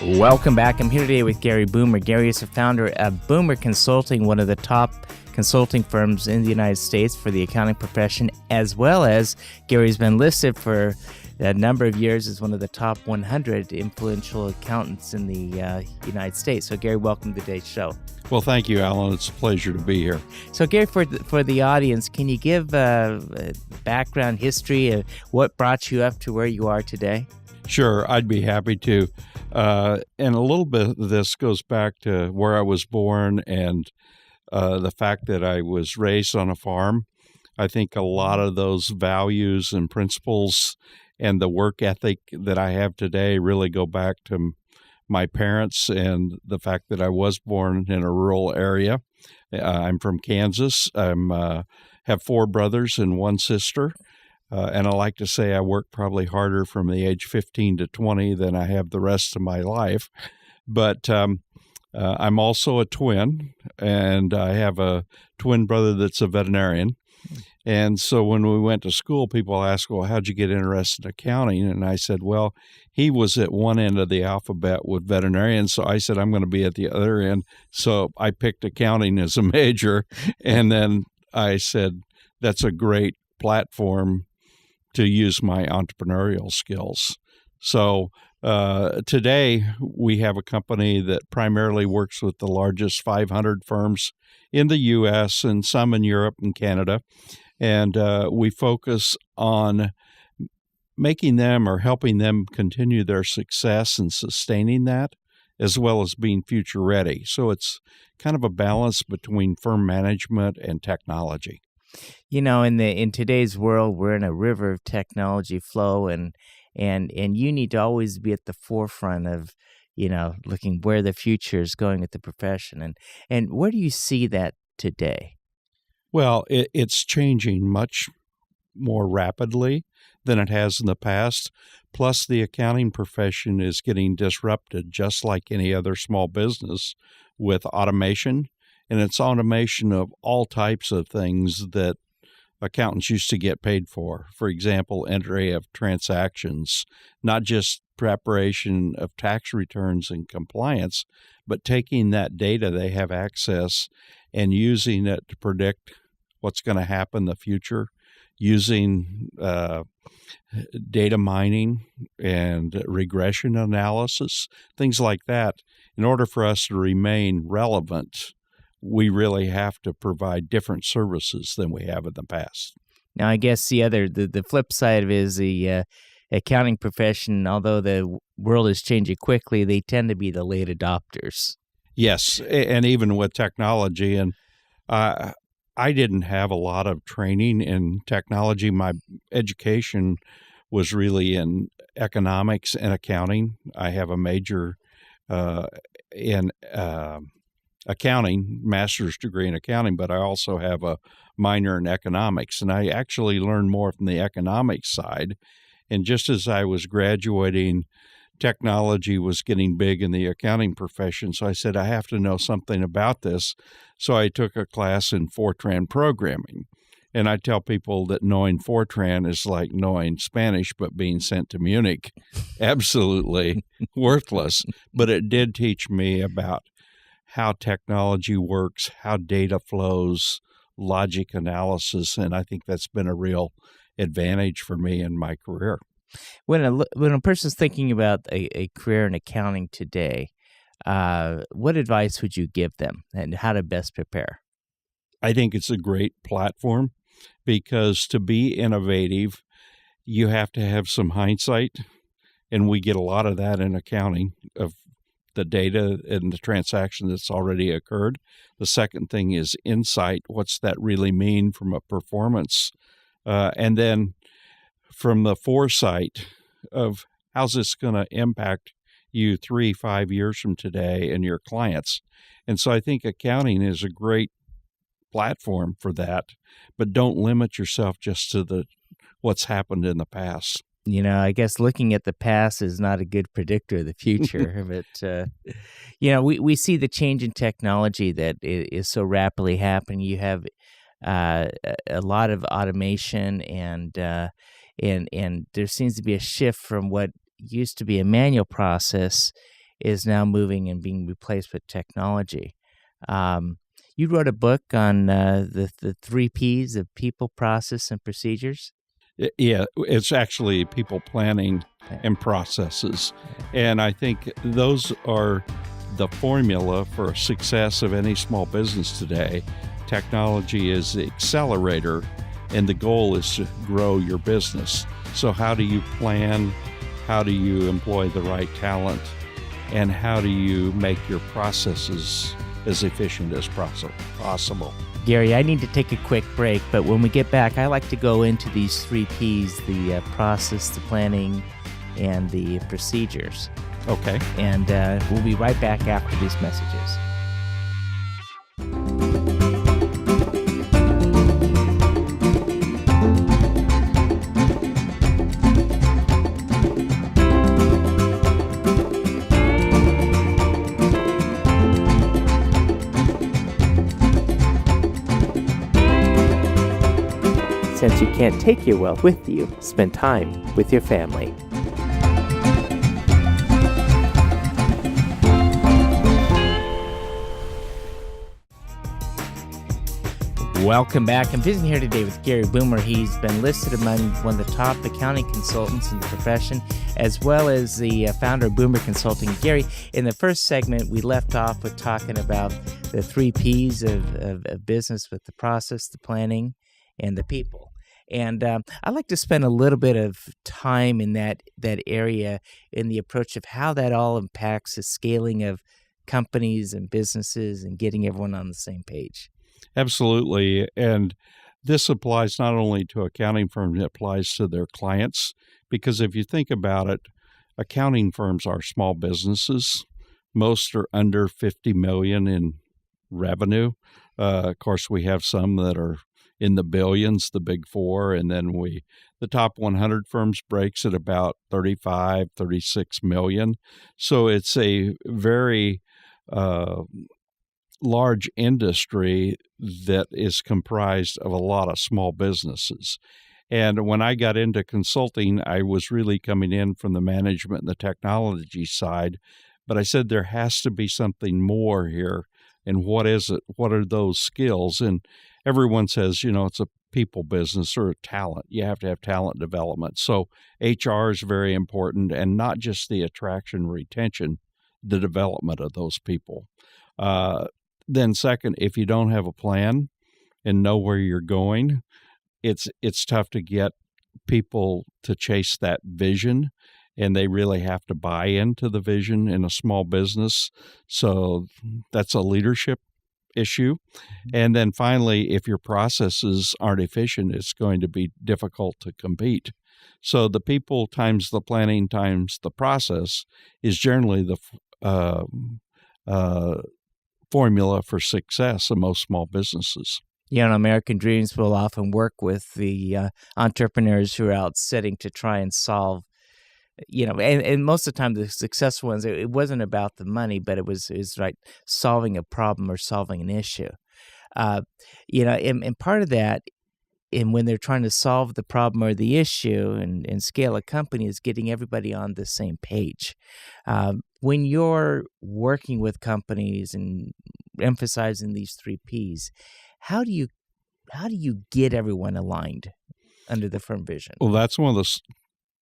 Welcome back. I'm here today with Gary Boomer. Gary is the founder of Boomer Consulting, one of the top consulting firms in the United States for the accounting profession, as well as Gary's been listed for a number of years as one of the top 100 influential accountants in the United States. So, Gary, welcome to today's show. Well, thank you, Alan. It's a pleasure to be here. So, Gary, for the audience, can you give background history of what brought you up to where you are today? Sure, I'd be happy to. And a little bit of this goes back to where I was born and the fact that I was raised on a farm. I think a lot of those values and principles and the work ethic that I have today really go back to my parents and the fact that I was born in a rural area. I'm from Kansas. I have 4 brothers and 1 sister. And I like to say I worked probably harder from the age 15 to 20 than I have the rest of my life. But I'm also a twin, and I have a twin brother that's a veterinarian. And so when we went to school, people asked, well, how'd you get interested in accounting? And I said, well, he was at one end of the alphabet with veterinarians. So I said, I'm going to be at the other end. So I picked accounting as a major. And then I said, that's a great platform to use my entrepreneurial skills. So today we have a company that primarily works with the largest 500 firms in the U.S. and some in Europe and Canada. And we focus on making them or helping them continue their success and sustaining that, as well as being future ready. So it's kind of a balance between firm management and technology. You know, in today's world, we're in a river of technology flow, and you need to always be at the forefront of, looking where the future is going with the profession. And where do you see that today? Well, it's changing much more rapidly than it has in the past. Plus, the accounting profession is getting disrupted, just like any other small business, with automation. And it's automation of all types of things that accountants used to get paid for. For example, entry of transactions, not just preparation of tax returns and compliance, but taking that data they have access and using it to predict what's going to happen in the future, using data mining and regression analysis, things like that. In order for us to remain relevant, we really have to provide different services than we have in the past. Now, I guess the flip side of it is the accounting profession, although the world is changing quickly, they tend to be the late adopters. Yes, and even with technology. And I didn't have a lot of training in technology. My education was really in economics and accounting. I have a major in accounting, master's degree in accounting, but I also have a minor in economics. And I actually learned more from the economics side. And just as I was graduating, technology was getting big in the accounting profession. So I said, I have to know something about this. So I took a class in Fortran programming. And I tell people that knowing Fortran is like knowing Spanish, but being sent to Munich. Absolutely worthless. But it did teach me about how technology works, how data flows, logic analysis, and I think that's been a real advantage for me in my career. When a person's thinking about a career in accounting today, what advice would you give them and how to best prepare? I think it's a great platform because to be innovative, you have to have some hindsight, and we get a lot of that in accounting of the data and the transaction that's already occurred. The second thing is insight. What's that really mean from a performance? And then from the foresight of how's this going to impact you 3-5 years from today and your clients. And so I think accounting is a great platform for that, but don't limit yourself just to what's happened in the past. I guess looking at the past is not a good predictor of the future. But, we see the change in technology that is so rapidly happening. You have a lot of automation, and there seems to be a shift from what used to be a manual process is now moving and being replaced with technology. You wrote a book on the three Ps of people, process, and procedures. Yeah, it's actually people planning and processes. And I think those are the formula for success of any small business today. Technology is the accelerator, and the goal is to grow your business. So how do you plan? How do you employ the right talent? And how do you make your processes as efficient as possible? Gary, I need to take a quick break, but when we get back, I like to go into these three Ps, the process, the planning, and the procedures. Okay. And we'll be right back after these messages. Since you can't take your wealth with you, spend time with your family. Welcome back. I'm visiting here today with Gary Boomer. He's been listed among one of the top accounting consultants in the profession, as well as the founder of Boomer Consulting. Gary, in the first segment, we left off with talking about the three Ps of business, with the process, the planning, and the people. And I'd like to spend a little bit of time in that area in the approach of how that all impacts the scaling of companies and businesses and getting everyone on the same page. Absolutely. And this applies not only to accounting firms, it applies to their clients. Because if you think about it, accounting firms are small businesses. Most are under 50 million in revenue. Of course, we have some that are in the billions, the big four, and then the top 100 firms breaks at about 35, 36 million. So it's a very large industry that is comprised of a lot of small businesses. And when I got into consulting, I was really coming in from the management and the technology side, but I said there has to be something more here. And what is it? What are those skills? And everyone says, it's a people business or a talent. You have to have talent development. So HR is very important, and not just the attraction, retention, the development of those people. Then second, if you don't have a plan and know where you're going, it's tough to get people to chase that vision, and they really have to buy into the vision in a small business. So that's a leadership issue. And then finally, if your processes aren't efficient, it's going to be difficult to compete. So the people times the planning times the process is generally the formula for success in most small businesses. American Dreams will often work with the entrepreneurs who are out setting to try and solve, and most of the time the successful ones, it wasn't about the money, but it was like solving a problem or solving an issue. And part of that, and when they're trying to solve the problem or the issue and scale a company, is getting everybody on the same page. When you're working with companies and emphasizing these three Ps, how do you get everyone aligned under the firm vision? Well, that's one of the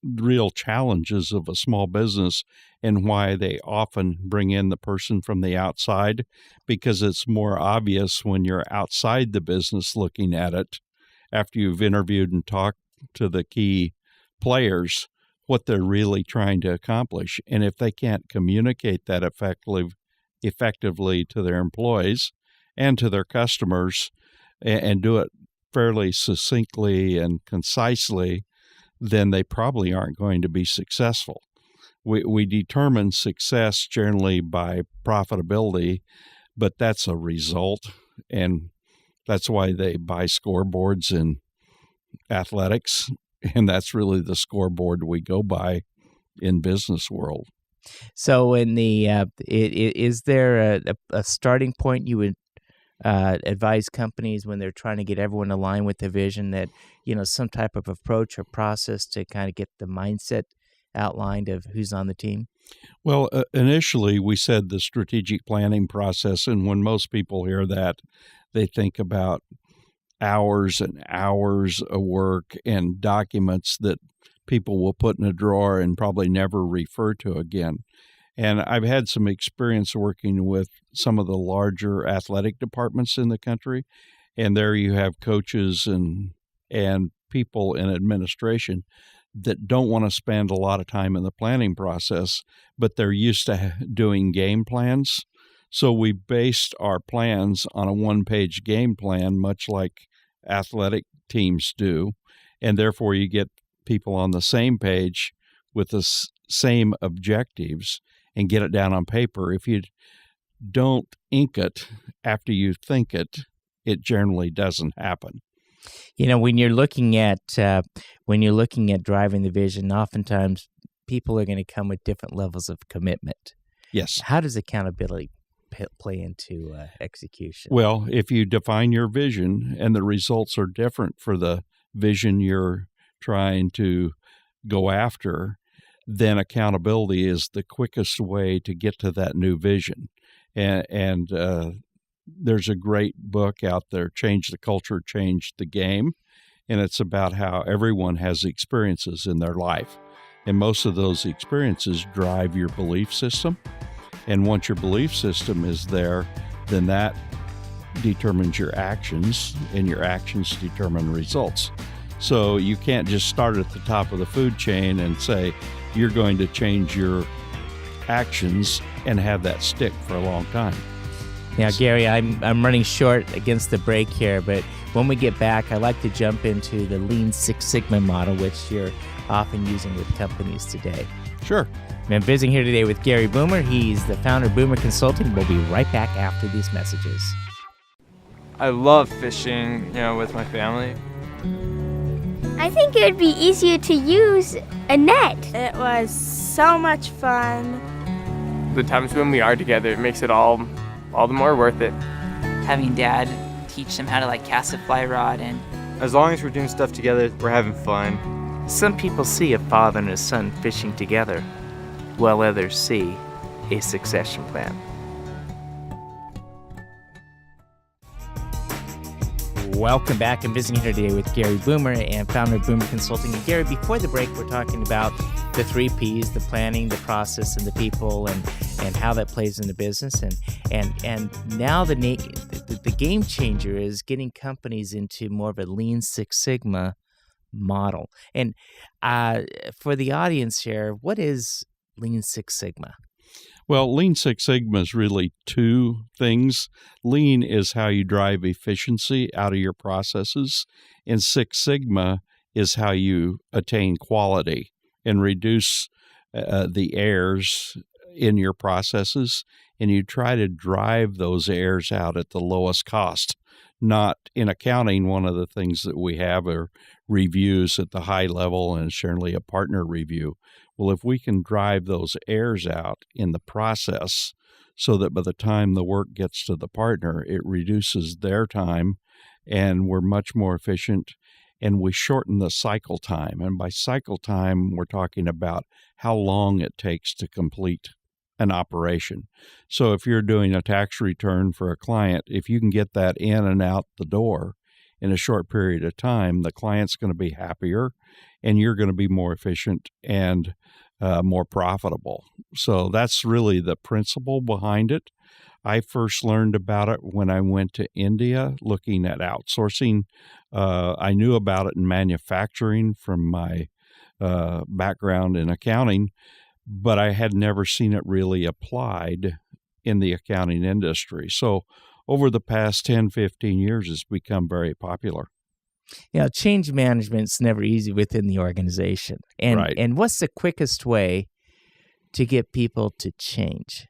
real challenges of a small business, and why they often bring in the person from the outside, because it's more obvious when you're outside the business looking at it after you've interviewed and talked to the key players what they're really trying to accomplish. And if they can't communicate that effectively to their employees and to their customers, and do it fairly succinctly and concisely, then they probably aren't going to be successful. We determine success generally by profitability, but that's a result, and that's why they buy scoreboards in athletics, and that's really the scoreboard we go by in business world. So, in the is there a starting point you would advise companies when they're trying to get everyone aligned with the vision, that some type of approach or process to kind of get the mindset outlined of who's on the team? Well, initially we said the strategic planning process, and when most people hear that, they think about hours and hours of work and documents that people will put in a drawer and probably never refer to again. And I've had some experience working with some of the larger athletic departments in the country, and there you have coaches and people in administration that don't want to spend a lot of time in the planning process, but they're used to doing game plans. So we based our plans on a one-page game plan, much like athletic teams do, and therefore you get people on the same page with the same objectives and get it down on paper. If you don't ink it after you think it, it generally doesn't happen. When you're looking at driving the vision, oftentimes people are going to come with different levels of commitment. Yes. How does accountability play into execution? Well, if you define your vision and the results are different for the vision you're trying to go after, then accountability is the quickest way to get to that new vision. And there's a great book out there, Change the Culture, Change the Game, and it's about how everyone has experiences in their life. And most of those experiences drive your belief system. And once your belief system is there, then that determines your actions, and your actions determine results. So you can't just start at the top of the food chain and say you're going to change your actions and have that stick for a long time. Now, Gary, I'm running short against the break here, but when we get back, I'd like to jump into the Lean Six Sigma model, which you're often using with companies today. Sure. I'm visiting here today with Gary Boomer. He's the founder of Boomer Consulting. We'll be right back after these messages. I love fishing, with my family. I think it would be easier to use a net. It was so much fun. The times when we are together, it makes it all the more worth it. Having Dad teach them how to cast a fly rod, and as long as we're doing stuff together, we're having fun. Some people see a father and a son fishing together, while others see a succession plan. Welcome back. I'm visiting here today with Gary Boomer and founder of Boomer Consulting. And Gary, before the break, we're talking about the 3 Ps, the planning, the process, and the people, and how that plays in the business. And now the game changer is getting companies into more of a Lean Six Sigma model. And for the audience here, what is Lean Six Sigma? Well, Lean Six Sigma is really 2 things. Lean is how you drive efficiency out of your processes, and Six Sigma is how you attain quality and reduce the errors in your processes, and you try to drive those errors out at the lowest cost. Not in accounting, one of the things that we have are reviews at the high level, and certainly a partner review. Well, if we can drive those errors out in the process so that by the time the work gets to the partner, it reduces their time and we're much more efficient, and we shorten the cycle time. And by cycle time, we're talking about how long it takes to complete an operation. So if you're doing a tax return for a client, if you can get that in and out the door in a short period of time, the client's going to be happier and you're going to be more efficient and more profitable. So that's really the principle behind it. I first learned about it when I went to India looking at outsourcing. I knew about it in manufacturing from my background in accounting, but I had never seen it really applied in the accounting industry. So over the past 10, 15 years, it's become very popular. Change management's never easy within the organization. Right. And what's the quickest way to get people to change?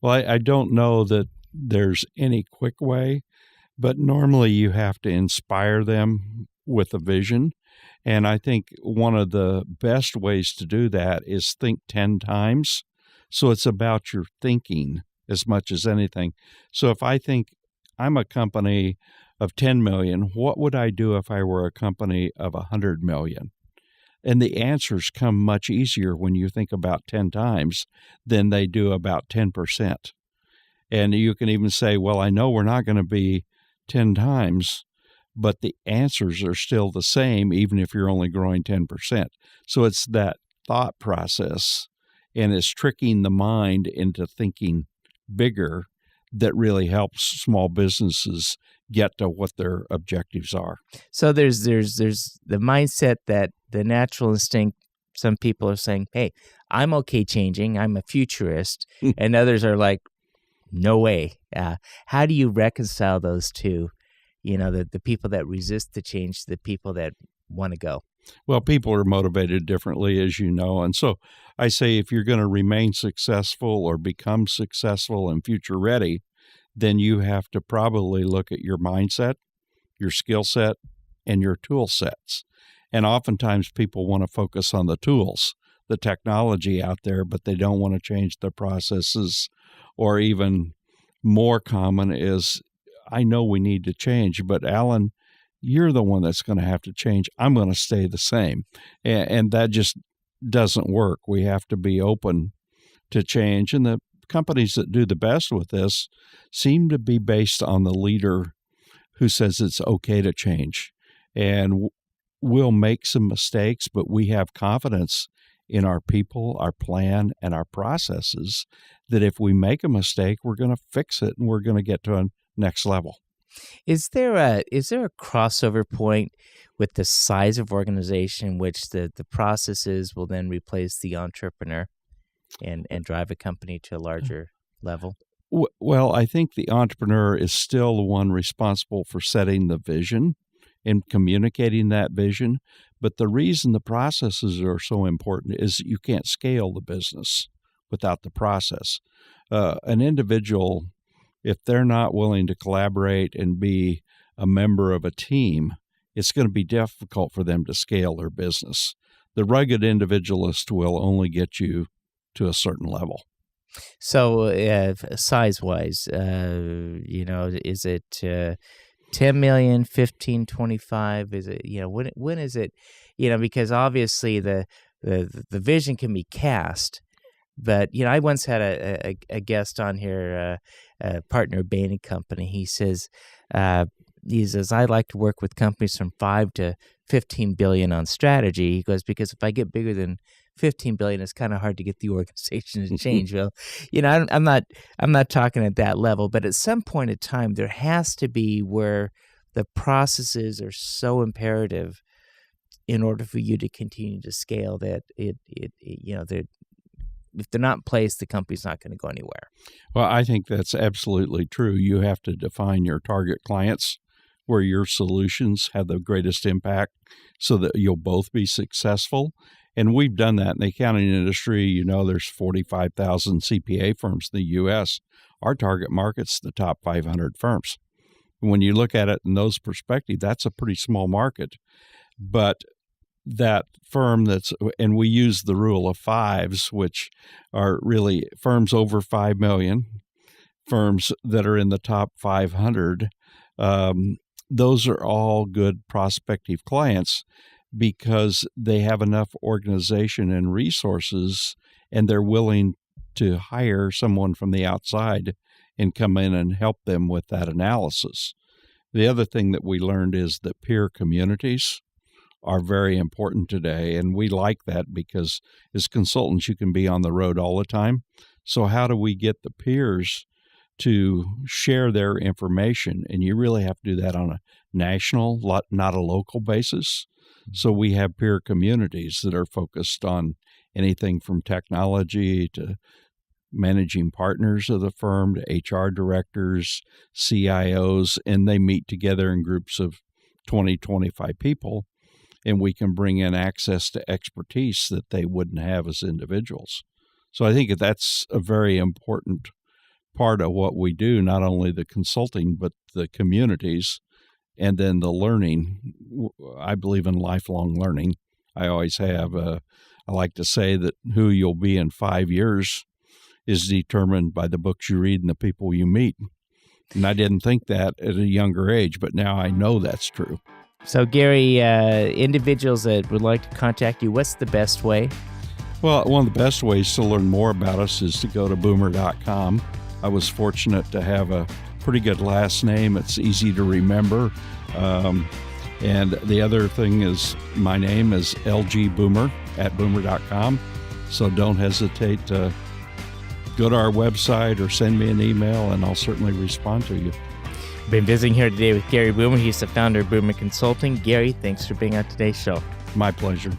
Well, I don't know that there's any quick way, but normally you have to inspire them with a vision. And I think one of the best ways to do that is think 10 times. So it's about your thinking as much as anything. So if I think I'm a company of 10 million, what would I do if I were a company of 100 million? And the answers come much easier when you think about 10 times than they do about 10%. And you can even say, well, I know we're not going to be 10 times, but the answers are still the same, even if you're only growing 10%. So it's that thought process, and it's tricking the mind into thinking bigger that really helps small businesses get to what their objectives are. So there's the mindset that the natural instinct, some people are saying, hey, I'm okay changing, I'm a futurist, and others are like, no way. How do you reconcile those two? You know, the people that resist the change, the people that want to go. Well, people are motivated differently, as you know. And so I say if you're going to remain successful or become successful and future ready, then you have to probably look at your mindset, your skill set, and your tool sets. And oftentimes people want to focus on the tools, the technology out there, but they don't want to change their processes. Or even more common is, I know we need to change, but Alan, you're the one that's going to have to change. I'm going to stay the same. And that just doesn't work. We have to be open to change. And the companies that do the best with this seem to be based on the leader who says it's okay to change. And we'll make some mistakes, but we have confidence in our people, our plan, and our processes that if we make a mistake, we're going to fix it and we're going to get to a next level. Is there a crossover point with the size of organization, which the processes will then replace the entrepreneur and drive a company to a larger level? Well, I think the entrepreneur is still the one responsible for setting the vision and communicating that vision. But the reason the processes are so important is that you can't scale the business without the process. An individual, if they're not willing to collaborate and be a member of a team, it's going to be difficult for them to scale their business. The rugged individualist will only get you to a certain level. So size-wise, is it 10 million, 15, 25? Is it, when is it, because obviously the vision can be cast. But, I once had a guest on here, a partner of Bain & Company. He says, I like to work with companies from 5 to 15 billion on strategy. He goes, because if I get bigger than 15 billion, it's kind of hard to get the organization to change. Well, I'm not talking at that level, but at some point in time, there has to be where the processes are so imperative in order for you to continue to scale that if they're not in place, the company's not going to go anywhere. Well, I think that's absolutely true. You have to define your target clients, where your solutions have the greatest impact so that you'll both be successful. And we've done that in the accounting industry. There's 45,000 CPA firms in the U.S. Our target market's the top 500 firms. When you look at it in those perspectives, that's a pretty small market. But that firm and we use the rule of fives, which are really firms over 5 million, firms that are in the top 500. Those are all good prospective clients because they have enough organization and resources, and they're willing to hire someone from the outside and come in and help them with that analysis. The other thing that we learned is that peer communities are very important today, and we like that because as consultants, you can be on the road all the time. So how do we get the peers to share their information? And you really have to do that on a national, not a local basis. So we have peer communities that are focused on anything from technology to managing partners of the firm to HR directors, CIOs, and they meet together in groups of 20, 25 people, and we can bring in access to expertise that they wouldn't have as individuals. So I think that's a very important part of what we do, not only the consulting, but the communities, and then the learning. I believe in lifelong learning. I always have. I like to say that who you'll be in 5 years is determined by the books you read and the people you meet. And I didn't think that at a younger age, but now I know that's true. So, Gary, individuals that would like to contact you, what's the best way? Well, one of the best ways to learn more about us is to go to boomer.com. I was fortunate to have a pretty good last name. It's easy to remember. And the other thing is my name is LG Boomer at boomer.com. So don't hesitate to go to our website or send me an email, and I'll certainly respond to you. Been visiting here today with Gary Boomer. He's the founder of Boomer Consulting. Gary, thanks for being on today's show. My pleasure.